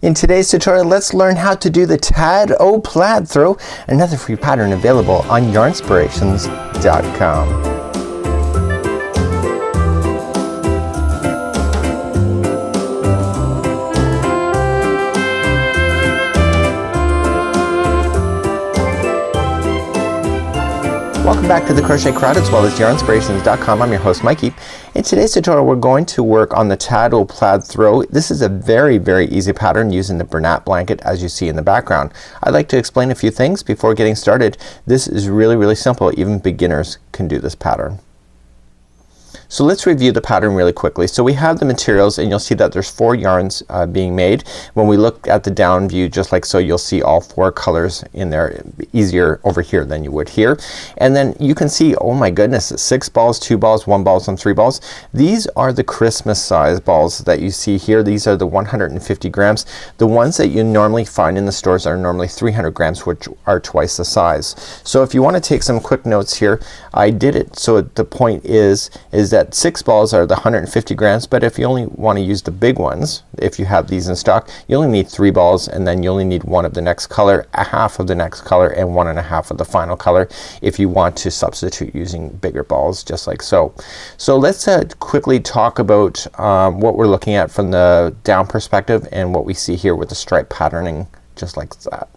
In today's tutorial, let's learn how to do the plaid throw, another free pattern available on yarnspirations.com. Welcome back to the Crochet Crowd as well as yarnspirations.com. I'm your host Mikey. In today's tutorial we're going to work on the plaid throw. This is a very easy pattern using the Bernat blanket as you see in the background. I'd like to explain a few things before getting started. This is really simple. Even beginners can do this pattern. So let's review the pattern really quickly. So we have the materials and you'll see that there's 4 yarns being made. When we look at the down view just like so, you'll see all 4 colors in there, easier over here than you would here. And then you can see, oh my goodness, 6 balls, 2 balls, 1 balls, and 3 balls. These are the Christmas size balls that you see here. These are the 150 grams. The ones that you normally find in the stores are normally 300 grams, which are twice the size. So if you want to take some quick notes here, I did it so the point is that 6 balls are the 150 grams, but if you only want to use the big ones, if you have these in stock, you only need 3 balls, and then you only need 1 of the next color, a half of the next color, and 1 1/2 of the final color if you want to substitute using bigger balls just like so. So let's quickly talk about what we're looking at from the down perspective and what we see here with the stripe patterning just like that.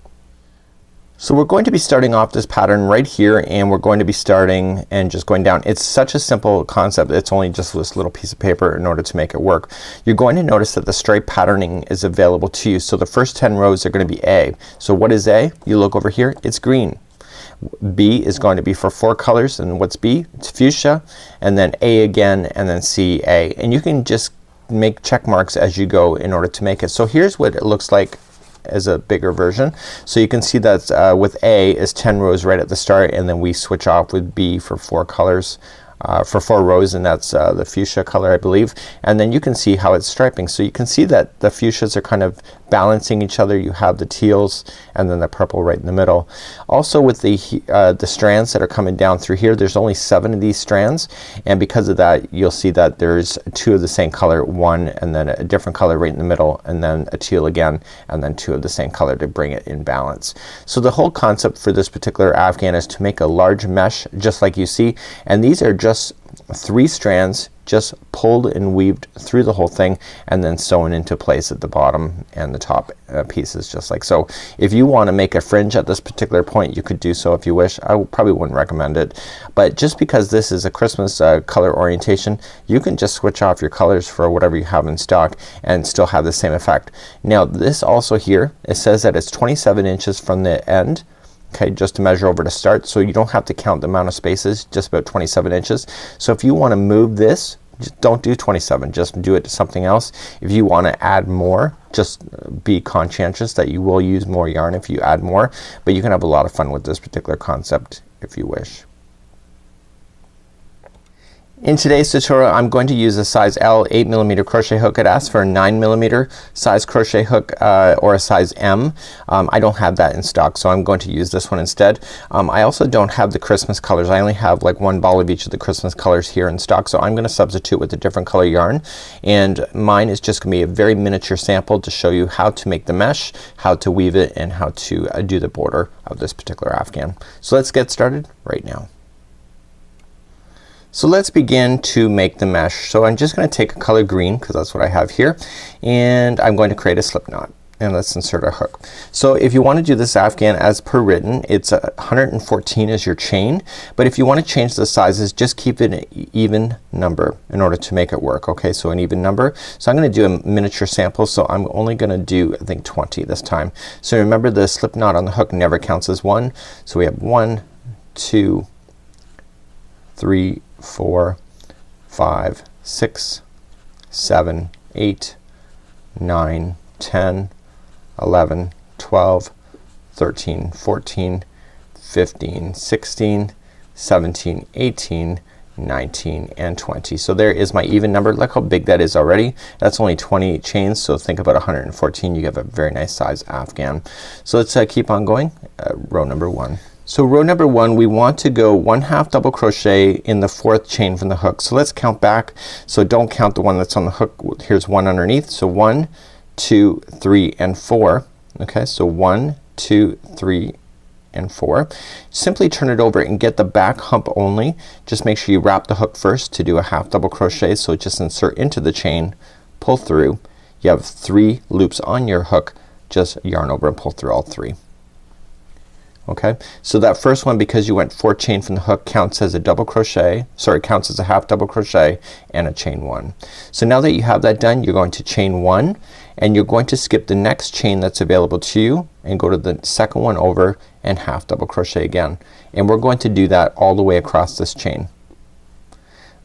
So we're going to be starting off this pattern right here, and we're going to be starting and just going down. It's such a simple concept. It's only just this little piece of paper in order to make it work. You're going to notice that the stripe patterning is available to you. So the first 10 rows are going to be A. So what is A? You look over here, it's green. B is going to be for 4 colors, and what's B? It's fuchsia, and then A again, and then C, A. And you can just make check marks as you go in order to make it. So here's what it looks like as a bigger version. So you can see that with A is 10 rows right at the start, and then we switch off with B for 4 colors for 4 rows, and that's the fuchsia color I believe. And then you can see how it's striping. So you can see that the fuchsias are kind of balancing each other. You have the teals and then the purple right in the middle. Also with the strands that are coming down through here, there's only 7 of these strands, and because of that you'll see that there's 2 of the same color, 1 and then a different color right in the middle, and then a teal again, and then 2 of the same color to bring it in balance. So the whole concept for this particular afghan is to make a large mesh just like you see, and these are just 3 strands just pulled and weaved through the whole thing and then sewn into place at the bottom and the top pieces just like so. If you want to make a fringe at this particular point, you could do so if you wish. I probably wouldn't recommend it, but just because this is a Christmas color orientation, you can just switch off your colors for whatever you have in stock and still have the same effect. Now this also here, it says that it's 27 inches from the end. Okay, just to measure over to start, so you don't have to count the amount of spaces, just about 27 inches. So if you want to move this, just don't do 27, just do it to something else. If you want to add more, just be conscientious that you will use more yarn if you add more, but you can have a lot of fun with this particular concept if you wish. In today's tutorial I'm going to use a size L 8mm crochet hook. It asks for a 9mm size crochet hook or a size M. I don't have that in stock, so I'm going to use this one instead. I also don't have the Christmas colors. I only have like 1 ball of each of the Christmas colors here in stock, so I'm gonna substitute with a different color yarn, and mine is just gonna be a very miniature sample to show you how to make the mesh, how to weave it, and how to do the border of this particular afghan. So let's get started right now. So let's begin to make the mesh. So I'm just gonna take a color green because that's what I have here, and I'm going to create a slip knot, and let's insert our hook. So if you want to do this afghan as per written, it's 114 is your chain, but if you want to change the sizes, just keep it an even number in order to make it work. Okay, so an even number. So I'm gonna do a miniature sample, so I'm only gonna do I think 20 this time. So remember, the slip knot on the hook never counts as 1. So we have 1, 2, 3, 4, 5, 6, 7, 8, 9, 10, 11, 12, 13, 14, 15, 16, 17, 18, 19, and 20. So there is my even number. Look how big that is already. That's only 28 chains, so think about 114. You have a very nice size afghan. So let's keep on going. Row number 1. So row number 1, we want to go 1/2 double crochet in the 4th chain from the hook. So let's count back. So don't count the one that's on the hook. Here's 1 underneath. So 1, 2, 3 and 4. Okay, so 1, 2, 3 and 4. Simply turn it over and get the back hump only. Just make sure you wrap the hook first to do a half double crochet. So just insert into the chain, pull through. You have 3 loops on your hook. Just yarn over and pull through all 3. Okay, so that first one, because you went 4 chain from the hook, counts as a double crochet, sorry, counts as a half double crochet and a chain 1. So now that you have that done, you're going to chain 1 and you're going to skip the next chain that's available to you and go to the second one over and half double crochet again. And we're going to do that all the way across this chain.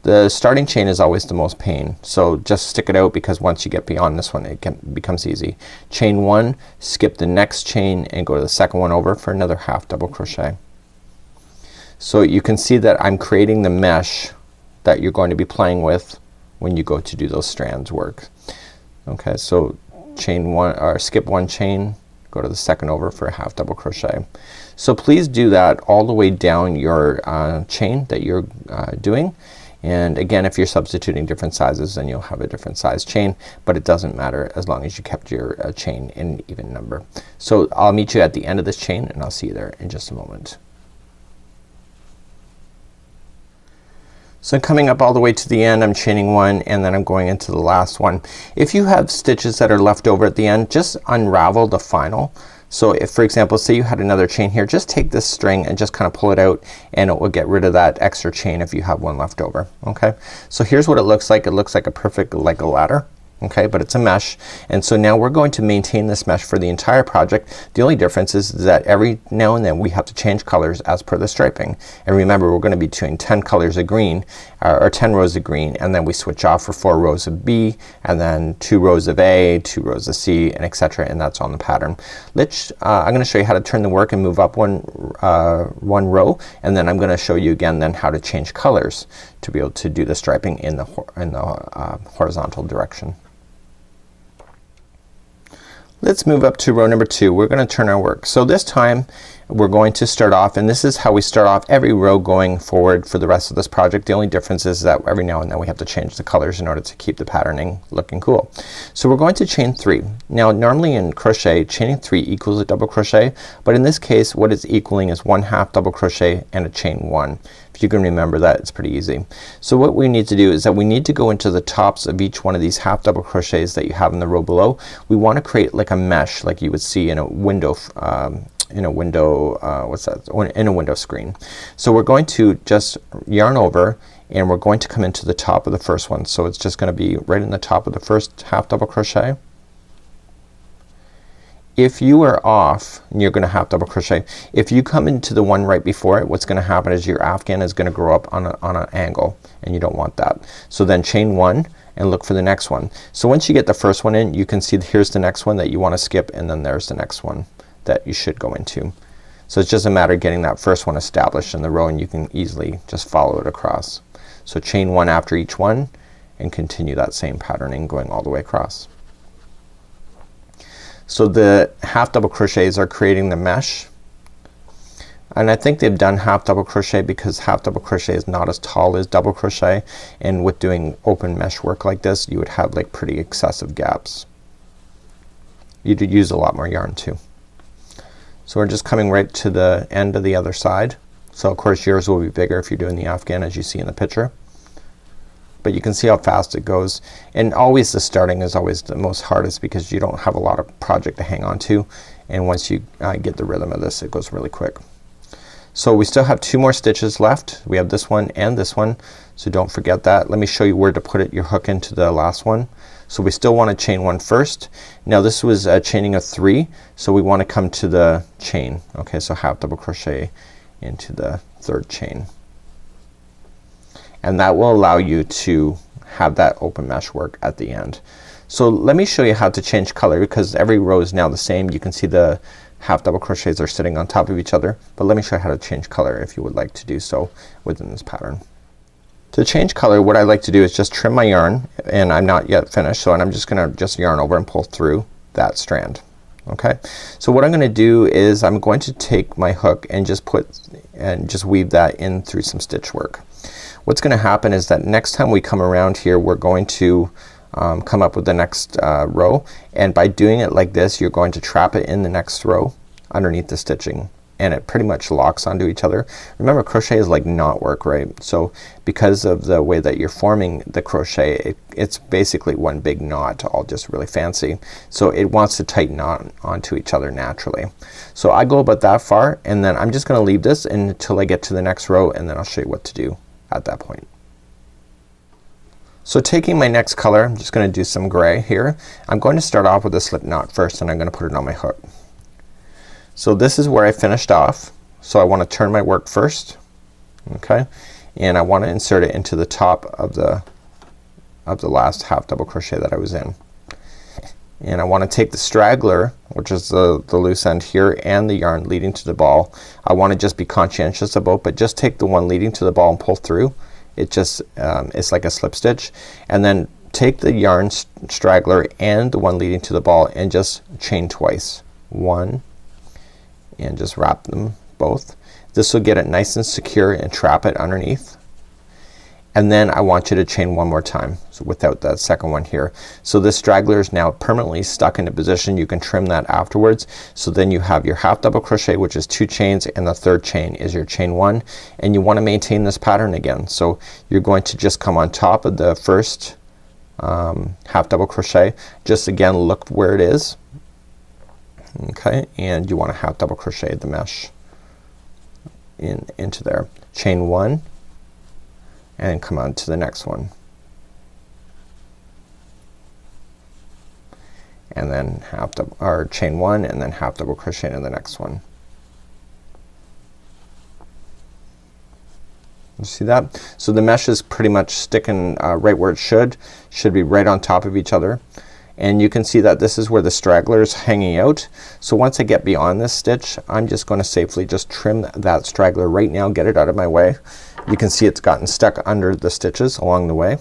The starting chain is always the most pain, so just stick it out, because once you get beyond this one it becomes easy. Chain 1, skip the next chain and go to the second one over for another half double crochet. So you can see that I'm creating the mesh that you're going to be playing with when you go to do those strands work. Okay, so chain 1 or skip 1 chain, go to the second over for a half double crochet. So please do that all the way down your chain that you're doing. And again, if you're substituting different sizes then you'll have a different size chain, but it doesn't matter as long as you kept your chain in an even number. So I'll meet you at the end of this chain and I'll see you there in just a moment. So coming up all the way to the end, I'm chaining 1 and then I'm going into the last one. If you have stitches that are left over at the end, just unravel the final. So if, for example, say you had another chain here, just take this string and just kind of pull it out and it will get rid of that extra chain if you have one left over. Okay, so here's what it looks like. It looks like a perfect, like a ladder. Okay, but it's a mesh, and so now we're going to maintain this mesh for the entire project. The only difference is that every now and then we have to change colors as per the striping. And remember, we're going to be doing 10 colors of green or 10 rows of green, and then we switch off for 4 rows of B, and then 2 rows of A, 2 rows of C, and etc. And that's on the pattern. I'm going to show you how to turn the work and move up one row, and then I'm going to show you again then how to change colors to be able to do the striping in the horizontal direction. Let's move up to row number 2. We're going to turn our work. So this time we're going to start off, and this is how we start off every row going forward for the rest of this project. The only difference is that every now and then we have to change the colors in order to keep the patterning looking cool. So we're going to chain 3. Now normally in crochet chaining 3 equals a double crochet, but in this case what it's equaling is 1 half double crochet and a chain 1. If you can remember that, it's pretty easy. So what we need to do is that we need to go into the tops of each one of these half double crochets that you have in the row below. We want to create like a mesh like you would see in a window in a window screen. So we're going to just yarn over and we're going to come into the top of the first one. So it's just going to be right in the top of the first half double crochet. If you are off, and you're going to half double crochet, if you come into the one right before it, what's going to happen is your afghan is going to grow up on an angle, and you don't want that. So then chain 1 and look for the next one. So once you get the first one in, you can see here's the next one that you want to skip, and then there's the next one that you should go into. So it's just a matter of getting that first one established in the row, and you can easily just follow it across. So chain 1 after each one and continue that same patterning going all the way across. So the half double crochets are creating the mesh, and I think they've done half double crochet because half double crochet is not as tall as double crochet, and with doing open mesh work like this you would have like pretty excessive gaps. You'd use a lot more yarn too. So we're just coming right to the end of the other side. So of course yours will be bigger if you're doing the afghan, as you see in the picture. But you can see how fast it goes, and always the starting is always the most hardest because you don't have a lot of project to hang on to, and once you get the rhythm of this it goes really quick. So we still have 2 more stitches left. We have this one and this one, so don't forget that. Let me show you where to put it, your hook into the last one. So we still want to chain 1 first. Now this was chaining of 3, so we want to come to the chain. Okay, so half double crochet into the 3rd chain, and that will allow you to have that open mesh work at the end. So let me show you how to change color, because every row is now the same. You can see the half double crochets are sitting on top of each other, but let me show you how to change color if you would like to do so within this pattern. To change color, what I like to do is just trim my yarn, and I'm not yet finished, so I'm just gonna yarn over and pull through that strand. Okay, so what I'm gonna do is I'm going to take my hook and just weave that in through some stitch work. What's gonna happen is that next time we come around here we're going to come up with the next row, and by doing it like this you're going to trap it in the next row underneath the stitching, and it pretty much locks onto each other. Remember, crochet is like knot work, right? So because of the way that you're forming the crochet, it's basically one big knot, all just really fancy. So it wants to tighten onto each other naturally. So I go about that far, and then I'm just gonna leave this until I get to the next row, and then I'll show you what to do at that point. So taking my next color, I'm just gonna do some gray here. I'm going to start off with a slip knot first, and I'm gonna put it on my hook. So this is where I finished off. So I want to turn my work first, okay, and I want to insert it into the top of the last half double crochet that I was in. And I want to take the straggler, which is the loose end here, and the yarn leading to the ball. I want to just be conscientious about, but just take the one leading to the ball and pull through. It just it's like a slip stitch, and then take the yarn straggler and the one leading to the ball and just chain twice. One, and just wrap them both. This will get it nice and secure and trap it underneath. And then I want you to chain one more time, so without that second one here. So this straggler is now permanently stuck into position. You can trim that afterwards. So then you have your half double crochet, which is 2 chains, and the third chain is your chain 1, and you want to maintain this pattern again. So you're going to just come on top of the first half double crochet. Just again look where it is. Okay, and you want to half double crochet the mesh into there. Chain 1 and come on to the next one, and then half double, or chain 1 and then half double crochet into the next one. You see that? So the mesh is pretty much sticking right where it should be right on top of each other. And you can see that this is where the straggler is hanging out. So once I get beyond this stitch, I'm just going to safely just trim that straggler right now, get it out of my way. You can see it's gotten stuck under the stitches along the way.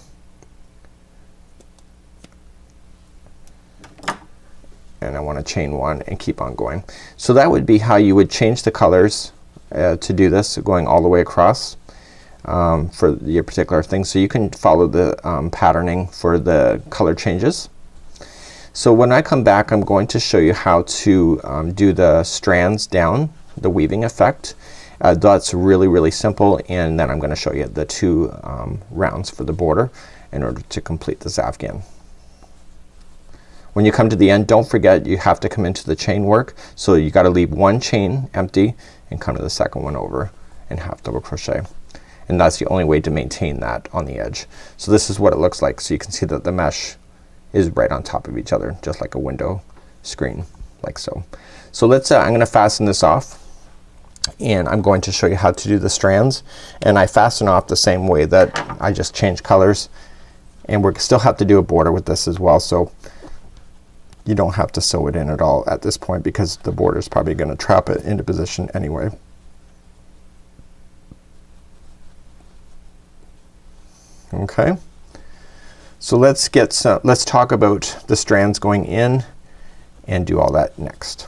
And I want to chain 1 and keep on going. So that would be how you would change the colors to do this, going all the way across for your particular thing. So you can follow the patterning for the color changes. So when I come back, I'm going to show you how to do the strands down, the weaving effect. That's really simple, and then I'm going to show you the 2 rounds for the border in order to complete this afghan. When you come to the end, don't forget you have to come into the chain work. So you got to leave 1 chain empty and come to the second one over and half double crochet. And that's the only way to maintain that on the edge. So this is what it looks like. So you can see that the mesh is right on top of each other, just like a window screen, like so. So let's I'm gonna fasten this off, and I'm going to show you how to do the strands. And I fasten off the same way that I just changed colors, and we still have to do a border with this as well. So you don't have to sew it in at all at this point, because the border is probably gonna trap it into position anyway. Okay. So let's talk about the strands going in and do all that next.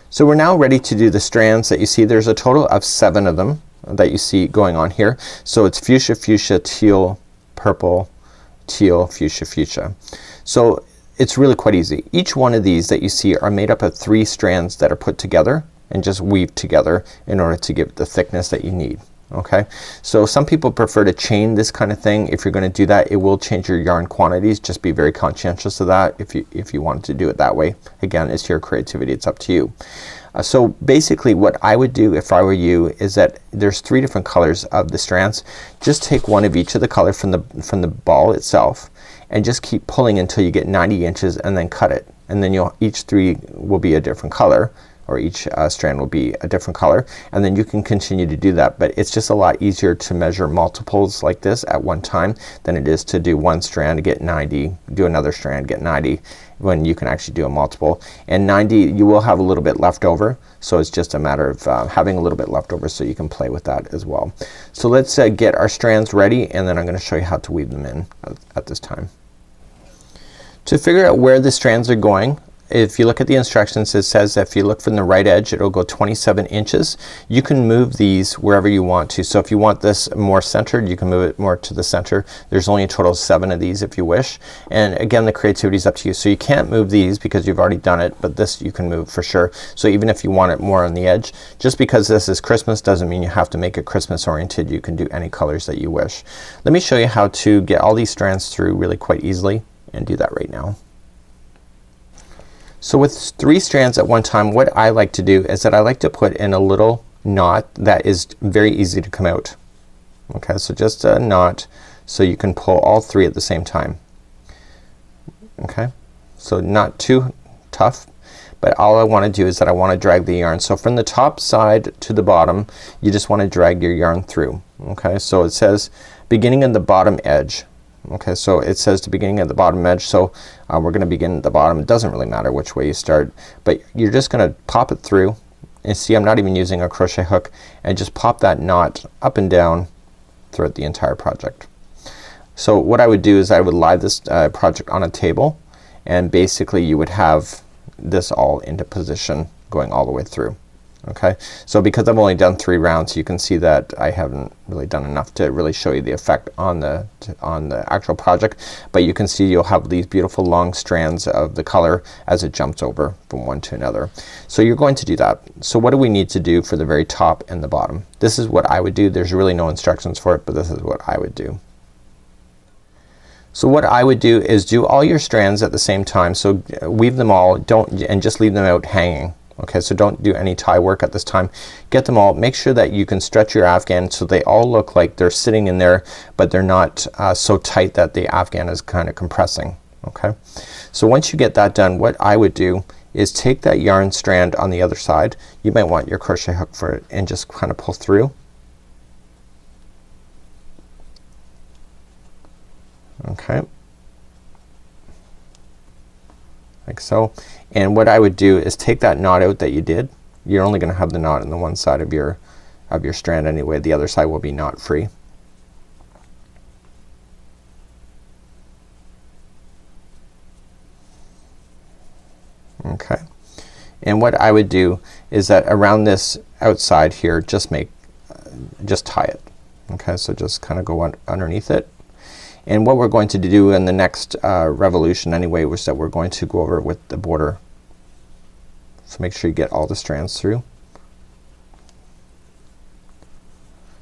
So we're now ready to do the strands that you see. There's a total of 7 of them that you see going on here. So it's fuchsia, fuchsia, teal, purple, teal, fuchsia, fuchsia. So it's really quite easy. Each one of these that you see are made up of 3 strands that are put together and just weaved together in order to give the thickness that you need. Okay, so some people prefer to chain this kind of thing. If you're going to do that, it will change your yarn quantities. Just be very conscientious of that if you want to do it that way. Again, it's your creativity, it's up to you. So basically what I would do if I were you is that there's 3 different colors of the strands. Just take one of each of the color from the ball itself and just keep pulling until you get 90 inches and then cut it. And then each 3 will be a different color, or each strand will be a different color, and then you can continue to do that. But it's just a lot easier to measure multiples like this at one time than it is to do one strand to get 90, do another strand, get 90, when you can actually do a multiple. And 90, you will have a little bit left over, so it's just a matter of having a little bit left over so you can play with that as well. So let's get our strands ready, and then I'm going to show you how to weave them in at this time. To figure out where the strands are going, if you look at the instructions, it says that if you look from the right edge, it'll go 27 inches. You can move these wherever you want to. So if you want this more centered, you can move it more to the center. There's only a total of 7 of these if you wish. And again, the creativity is up to you. So you can't move these because you've already done it, but this you can move for sure. So even if you want it more on the edge, just because this is Christmas doesn't mean you have to make it Christmas oriented. You can do any colors that you wish. Let me show you how to get all these strands through really quite easily, and do that right now. So with 3 strands at one time, what I like to do is that I like to put in a little knot that is very easy to come out. Okay, so just a knot so you can pull all 3 at the same time. Okay, so not too tough, but all I want to do is that I want to drag the yarn. So from the top side to the bottom, you just want to drag your yarn through. Okay, so it says beginning in the bottom edge. Okay, so it says the beginning at the bottom edge, so we're gonna begin at the bottom. It doesn't really matter which way you start, but you're just gonna pop it through, and see I'm not even using a crochet hook, and just pop that knot up and down throughout the entire project. So what I would do is I would lie this project on a table, and basically you would have this all into position going all the way through. Okay, so because I've only done 3 rounds, you can see that I haven't really done enough to really show you the effect on the actual project, but you can see you'll have these beautiful long strands of the color as it jumps over from one to another. So you're going to do that. So what do we need to do for the very top and the bottom? This is what I would do. There's really no instructions for it, but this is what I would do. So what I would do is do all your strands at the same time. So weave them all, and just leave them out hanging. Okay, so don't do any tie work at this time. Get them all. Make sure that you can stretch your afghan so they all look like they're sitting in there, but they're not so tight that the afghan is kind of compressing. Okay, so once you get that done, what I would do is take that yarn strand on the other side. You might want your crochet hook for it, and just kind of pull through. Okay, like so. And what I would do is take that knot out that you did. You're only gonna have the knot on the one side of your strand anyway. The other side will be knot free. Okay, and what I would do is that around this outside here, just tie it. Okay, so just kind of go underneath it. And what we're going to do in the next revolution anyway was that we're going to go over with the border. So make sure you get all the strands through.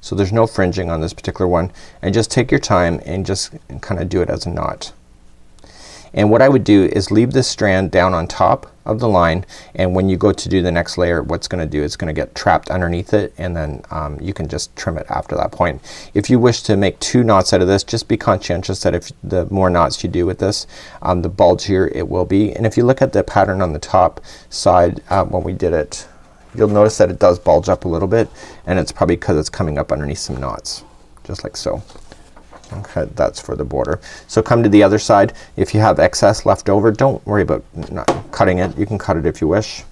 So there's no fringing on this particular one, and just take your time and just kind of do it as a knot. And what I would do is leave this strand down on top of the line, and when you go to do the next layer, what's gonna do is gonna get trapped underneath it, and then you can just trim it after that point. If you wish to make 2 knots out of this, just be conscientious that if the more knots you do with this, the bulgier it will be. And if you look at the pattern on the top side when we did it, you'll notice that it does bulge up a little bit, and it's probably because it's coming up underneath some knots, just like so. Okay, that's for the border. So come to the other side. If you have excess left over, don't worry about not cutting it. You can cut it if you wish,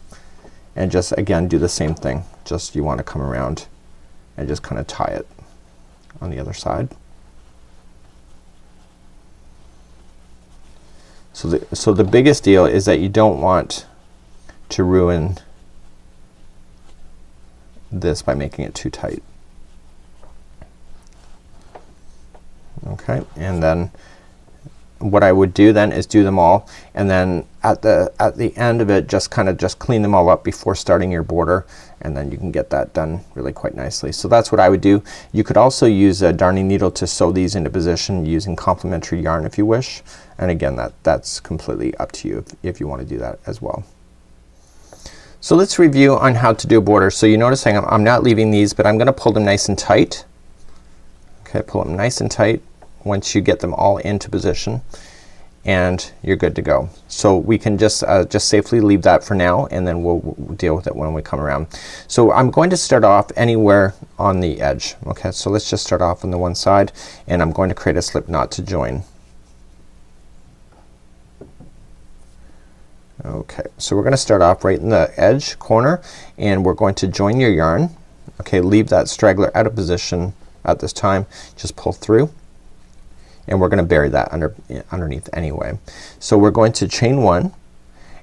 and just again do the same thing. Just you want to come around and just kind of tie it on the other side. So the biggest deal is that you don't want to ruin this by making it too tight. Okay, and then what I would do then is do them all, and then at the end of it just clean them all up before starting your border, and then you can get that done really quite nicely. So that's what I would do. You could also use a darning needle to sew these into position using complementary yarn if you wish, and again that's completely up to you if you want to do that as well. So let's review on how to do a border. So you notice I'm not leaving these, but I'm gonna pull them nice and tight. Okay, pull them nice and tight once you get them all into position, and you're good to go. So we can just safely leave that for now, and then we'll deal with it when we come around. So I'm going to start off anywhere on the edge. Okay, so let's just start off on the one side, and I'm going to create a slip knot to join. Okay, so we're gonna start off right in the edge corner, and we're going to join your yarn. Okay, leave that straggler out of position at this time. Just pull through, and we're gonna bury that underneath anyway. So we're going to chain 1,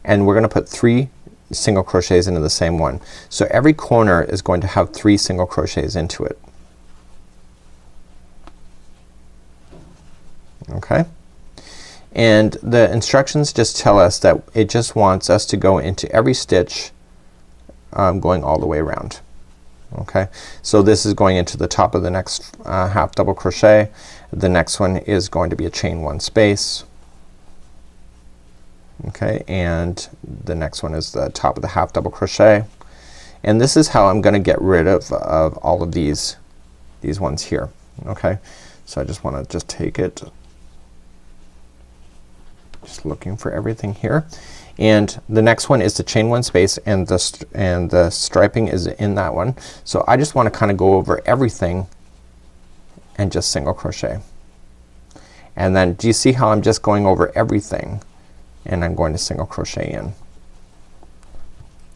and we're gonna put 3 single crochets into the same one. So every corner is going to have 3 single crochets into it. Okay, and the instructions just tell us that it just wants us to go into every stitch going all the way around. Okay, so this is going into the top of the next half double crochet. The next one is going to be a chain 1 space. Okay, and the next one is the top of the half double crochet, and this is how I'm gonna get rid of all of these ones here. Okay, so I just want to take it, just looking for everything here, and the next one is the chain 1 space, and the striping is in that one. So I just want to kind of go over everything and just single crochet, and then do you see how I'm just going over everything and I'm going to single crochet in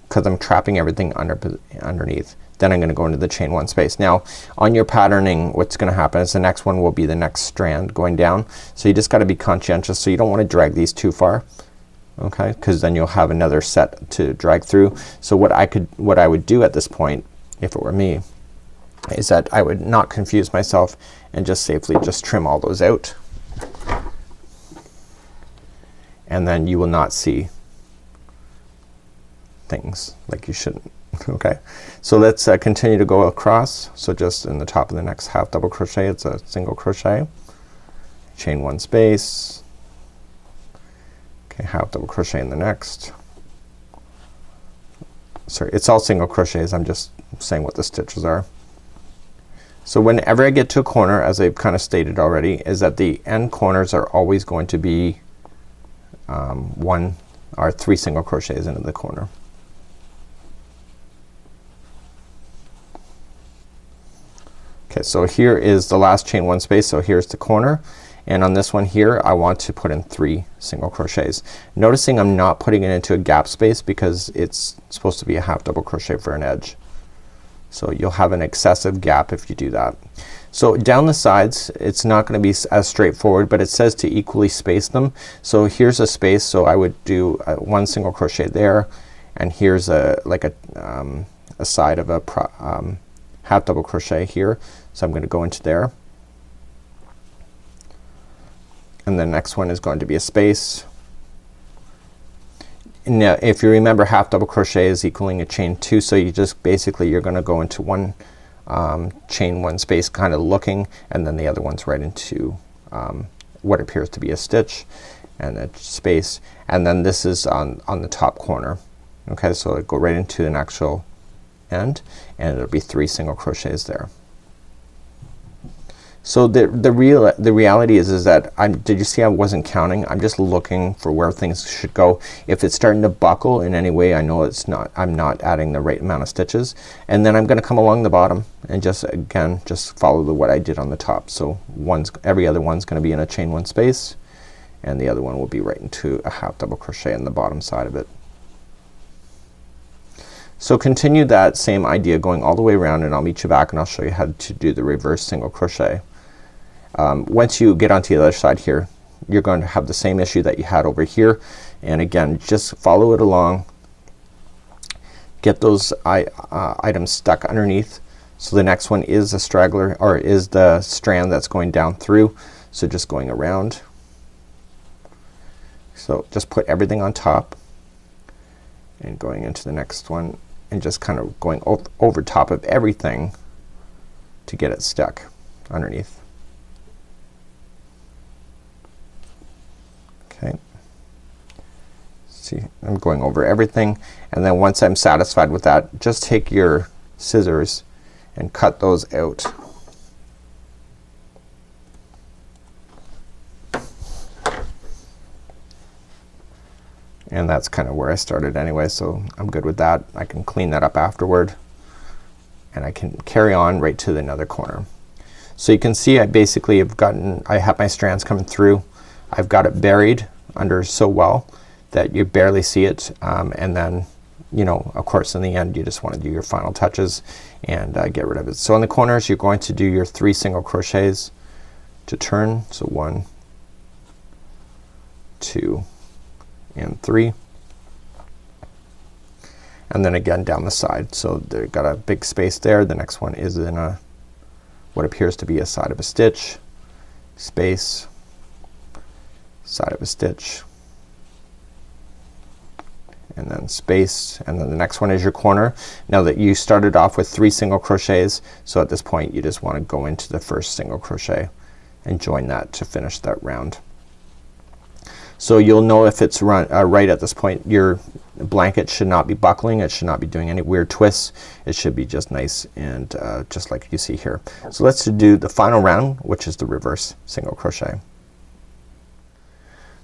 because I'm trapping everything underneath. Then I'm gonna go into the chain 1 space. Now on your patterning, what's gonna happen is the next one will be the next strand going down. So you just gotta be conscientious, so you don't want to drag these too far, okay, because then you'll have another set to drag through. So what I would do at this point, if it were me, is that I would not confuse myself and just safely just trim all those out, and then you will not see things like you shouldn't. Okay, so let's continue to go across. So just in the top of the next half double crochet, it's a single crochet, chain 1 space, okay, half double crochet in the next. Sorry, it's all single crochets. I'm just saying what the stitches are. So whenever I get to a corner, as I've kind of stated already, is that the end corners are always going to be 1 or 3 single crochets into the corner. Okay, so here is the last chain 1 space, so here's the corner, and on this one here I want to put in 3 single crochets. Noticing I'm not putting it into a gap space because it's supposed to be a half double crochet for an edge. So you'll have an excessive gap if you do that. So down the sides it's not gonna be as straightforward, but it says to equally space them. So here's a space, so I would do 1 single crochet there, and here's a side of a half double crochet here. So I'm gonna go into there, and the next one is going to be a space. Now if you remember, half double crochet is equaling a chain 2, so you just basically you're gonna go into 1 chain 1 space kind of looking, and then the other one's right into what appears to be a stitch and a space, and then this is on the top corner. Okay, so it go right into an actual end, and it'll be 3 single crochets there. So the reality is that did you see I wasn't counting? I'm just looking for where things should go. If it's starting to buckle in any way, I know it's not, I'm not adding the right amount of stitches, and then I'm gonna come along the bottom and just again just follow what I did on the top. So every other one's gonna be in a chain 1 space, and the other one will be right into a half double crochet on the bottom side of it. So continue that same idea going all the way around, and I'll meet you back and I'll show you how to do the reverse single crochet. Once you get onto the other side here, you're going to have the same issue that you had over here, and again just follow it along, get those items stuck underneath. So the next one is a straggler, or is the strand that's going down through, so just going around. So just put everything on top and going into the next one and just kind of going over top of everything to get it stuck underneath. Okay, see, I'm going over everything, and then once I'm satisfied with that, just take your scissors and cut those out. And that's kind of where I started anyway, so I'm good with that. I can clean that up afterward, and I can carry on right to another corner. So you can see I basically I have my strands coming through. I've got it buried under so well that you barely see it, and then you know, of course in the end you just want to do your final touches and get rid of it. So in the corners you're going to do your 3 single crochets to turn. So 1, 2 and 3, and then again down the side. So they've got a big space there. The next one is in a what appears to be a side of a stitch, space, side of a stitch, and then space, and then the next one is your corner. Now that you started off with 3 single crochets, so at this point you just want to go into the first single crochet and join that to finish that round. So you'll know if it's right at this point. Your blanket should not be buckling. It should not be doing any weird twists. It should be just nice and just like you see here. So let's do the final round, which is the reverse single crochet.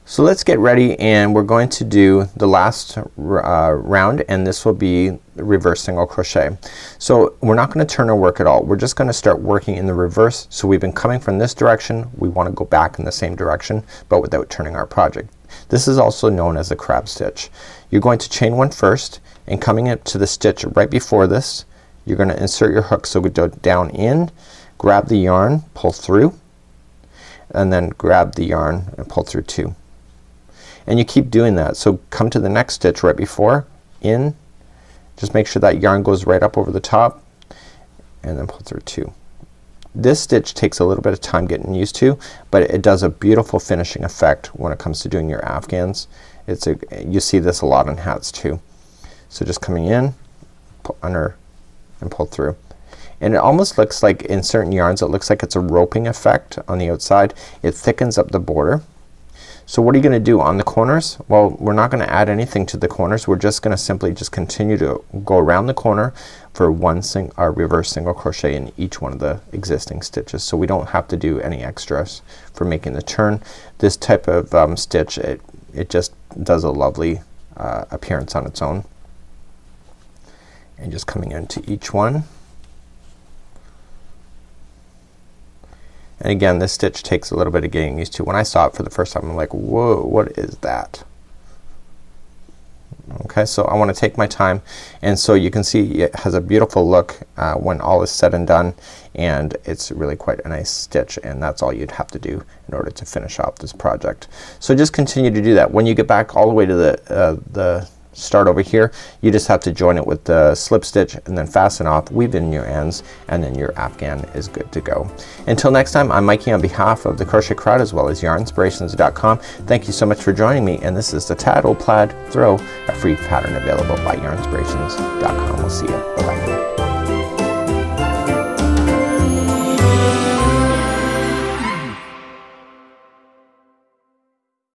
So let's get ready, and we're going to do the last round, and this will be the reverse single crochet. So we're not going to turn our work at all. We're just going to start working in the reverse. So we've been coming from this direction. We want to go back in the same direction, but without turning our project. This is also known as a crab stitch. You're going to chain 1 first, and coming up to the stitch right before this, you're going to insert your hook. So go down in, grab the yarn, pull through, and then grab the yarn and pull through 2. And you keep doing that. So come to the next stitch right before, in, just make sure that yarn goes right up over the top, and then pull through 2. This stitch takes a little bit of time getting used to, but it does a beautiful finishing effect when it comes to doing your afghans. You see this a lot on hats too. So just coming in, pull under, and pull through. And it almost looks like, in certain yarns, it looks like it's a roping effect on the outside. It thickens up the border. So what are you gonna do on the corners? Well, we're not gonna add anything to the corners. We're just gonna simply just continue to go around the corner for one reverse single crochet in each one of the existing stitches. So we don't have to do any extras for making the turn. This type of stitch, it just does a lovely appearance on its own. And just coming into each one. And again, this stitch takes a little bit of getting used to. When I saw it for the first time, I'm like, whoa, what is that? Okay, so I want to take my time, and so you can see it has a beautiful look when all is said and done, and it's really quite a nice stitch, and that's all you'd have to do in order to finish off this project. So just continue to do that. When you get back all the way to the start over here, you just have to join it with the slip stitch and then fasten off, weave in your ends, and then your afghan is good to go. Until next time, I'm Mikey on behalf of the Crochet Crowd as well as yarnspirations.com. Thank you so much for joining me, and this is the Tattle Plaid Throw, a free pattern available by yarnspirations.com. We'll see you. Bye-bye.